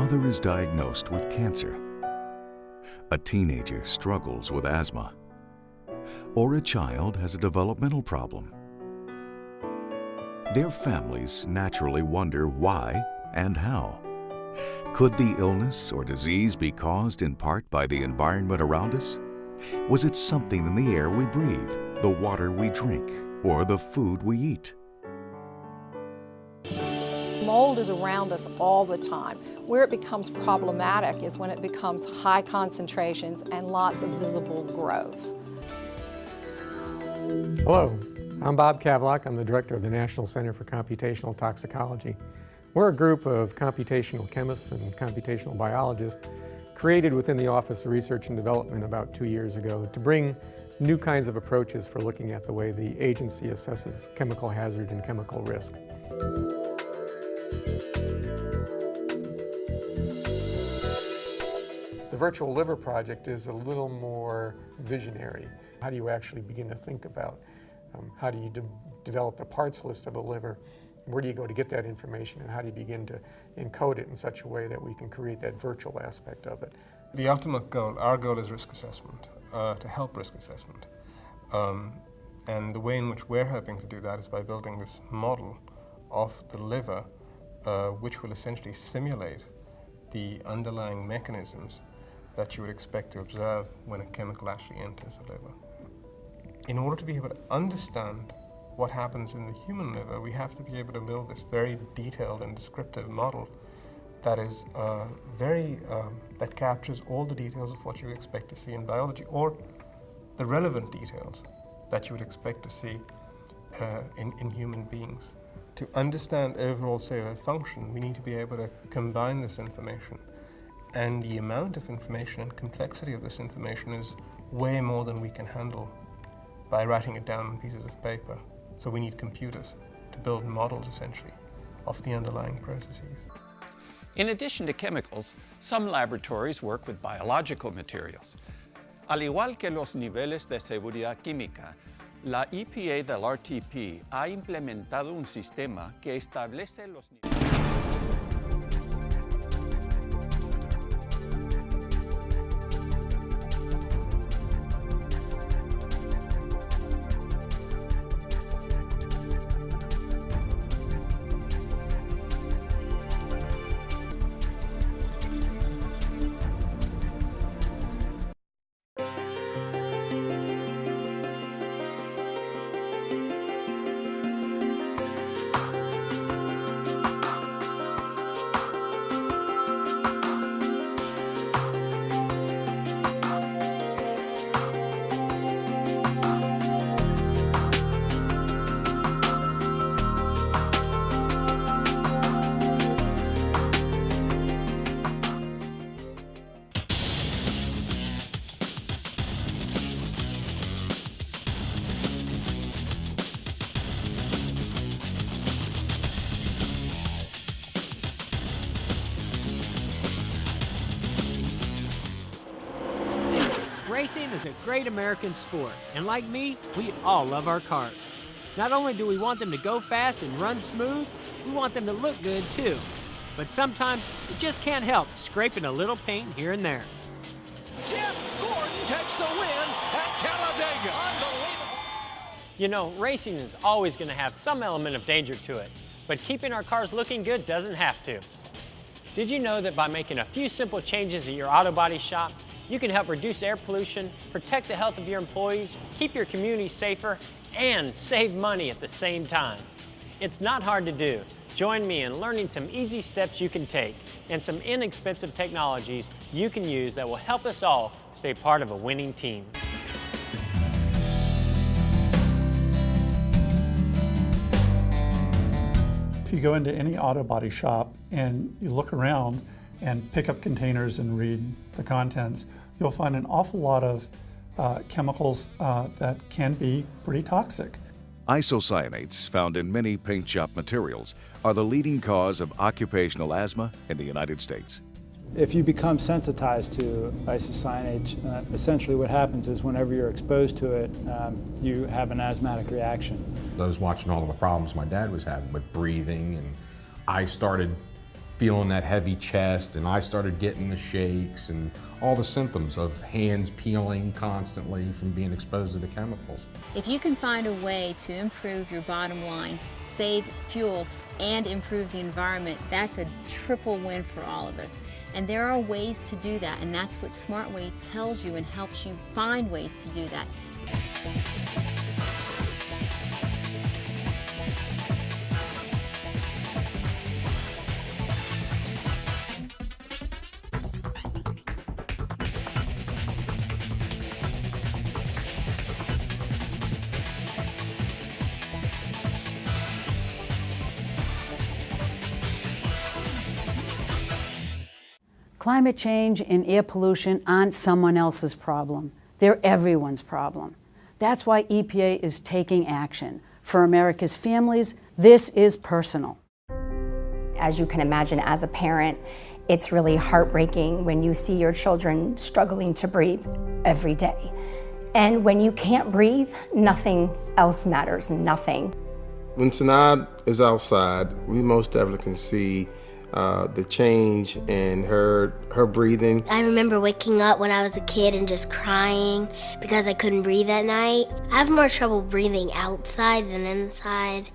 mother is diagnosed with cancer. A teenager struggles with asthma. Or a child has a developmental problem. Their families naturally wonder why and how. Could the illness or disease be caused in part by the environment around us? Was it something in the air we breathe, the water we drink, or the food we eat? Mold is around us all the time. Where it becomes problematic is when it becomes high concentrations and lots of visible growth. Hello, I'm Bob Cavlock. I'm the director of the National Center for Computational Toxicology. We're a group of computational chemists and computational biologists created within the Office of Research and Development about 2 years ago to bring new kinds of approaches for looking at the way the agency assesses chemical hazard and chemical risk. The Virtual Liver Project is a little more visionary. How do you actually begin to think about how do you develop the parts list of a liver? Where do you go to get that information, and how do you begin to encode it in such a way that we can create that virtual aspect of it? The ultimate goal, our goal is risk assessment, to help risk assessment. And the way in which we're hoping to do that is by building this model of the liver, which will essentially simulate the underlying mechanisms that you would expect to observe when a chemical actually enters the liver. In order to be able to understand what happens in the human liver, we have to be able to build this very detailed and descriptive model that is that captures all the details of what you expect to see in biology, or the relevant details that you would expect to see in human beings. To understand overall cellular function, we need to be able to combine this information. And the amount of information and complexity of this information is way more than we can handle by writing it down on pieces of paper. So we need computers to build models, essentially, of the underlying processes. In addition to chemicals, some laboratories work with biological materials. Al igual que los niveles de seguridad química, la EPA del RTP ha implementado un sistema que establece los niveles. Racing is a great American sport, and like me, we all love our cars. Not only do we want them to go fast and run smooth, we want them to look good too. But sometimes we just can't help scraping a little paint here and there. Jeff Gordon takes the win at Talladega. Unbelievable. You know, racing is always going to have some element of danger to it, but keeping our cars looking good doesn't have to. Did you know that by making a few simple changes at your auto body shop, you can help reduce air pollution, protect the health of your employees, keep your community safer, and save money at the same time? It's not hard to do. Join me in learning some easy steps you can take and some inexpensive technologies you can use that will help us all stay part of a winning team. If you go into any auto body shop and you look around and pick up containers and read the contents, you'll find an awful lot of chemicals that can be pretty toxic. Isocyanates found in many paint shop materials are the leading cause of occupational asthma in the United States. If you become sensitized to isocyanates, essentially what happens is whenever you're exposed to it, you have an asthmatic reaction. I was watching all of the problems my dad was having with breathing, and I started feeling that heavy chest, and I started getting the shakes and all the symptoms of hands peeling constantly from being exposed to the chemicals. If you can find a way to improve your bottom line, save fuel, and improve the environment, that's a triple win for all of us. And there are ways to do that, and that's what SmartWay tells you and helps you find ways to do that. Climate change and air pollution aren't someone else's problem. They're everyone's problem. That's why EPA is taking action. For America's families, this is personal. As you can imagine, as a parent, it's really heartbreaking when you see your children struggling to breathe every day. And when you can't breathe, nothing else matters, nothing. When Sanad is outside, we most definitely can see the change in her breathing. I remember waking up when I was a kid and just crying because I couldn't breathe at night. I have more trouble breathing outside than inside.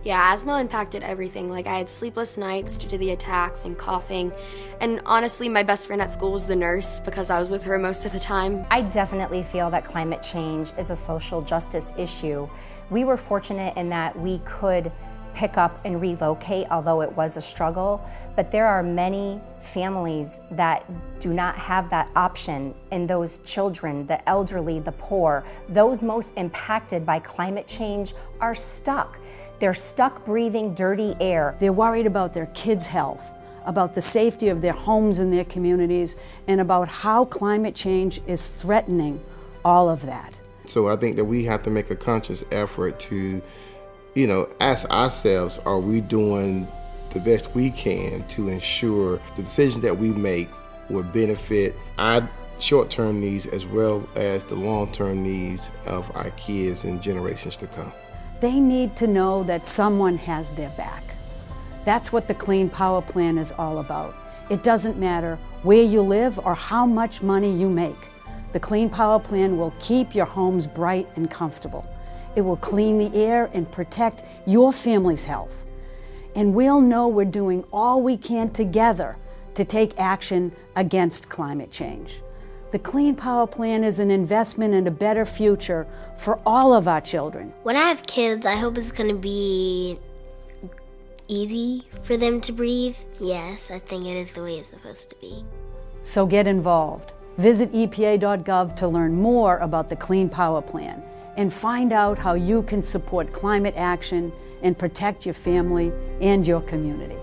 Yeah, asthma impacted everything. Like, I had sleepless nights due to the attacks and coughing. And honestly, my best friend at school was the nurse because I was with her most of the time. I definitely feel that climate change is a social justice issue. We were fortunate in that we could pick up and relocate, although it was a struggle. But there are many families that do not have that option, and those children, the elderly, the poor, those most impacted by climate change are stuck. They're stuck breathing dirty air. They're worried about their kids' health, about the safety of their homes and their communities, and about how climate change is threatening all of that. So I think that we have to make a conscious effort to, ask ourselves, are we doing the best we can to ensure the decisions that we make will benefit our short-term needs as well as the long-term needs of our kids and generations to come. They need to know that someone has their back. That's what the Clean Power Plan is all about. It doesn't matter where you live or how much money you make. The Clean Power Plan will keep your homes bright and comfortable. It will clean the air and protect your family's health. And we'll know we're doing all we can together to take action against climate change. The Clean Power Plan is an investment in a better future for all of our children. When I have kids, I hope it's going to be easy for them to breathe. Yes, I think it is the way it's supposed to be. So get involved. Visit EPA.gov to learn more about the Clean Power Plan and find out how you can support climate action and protect your family and your community.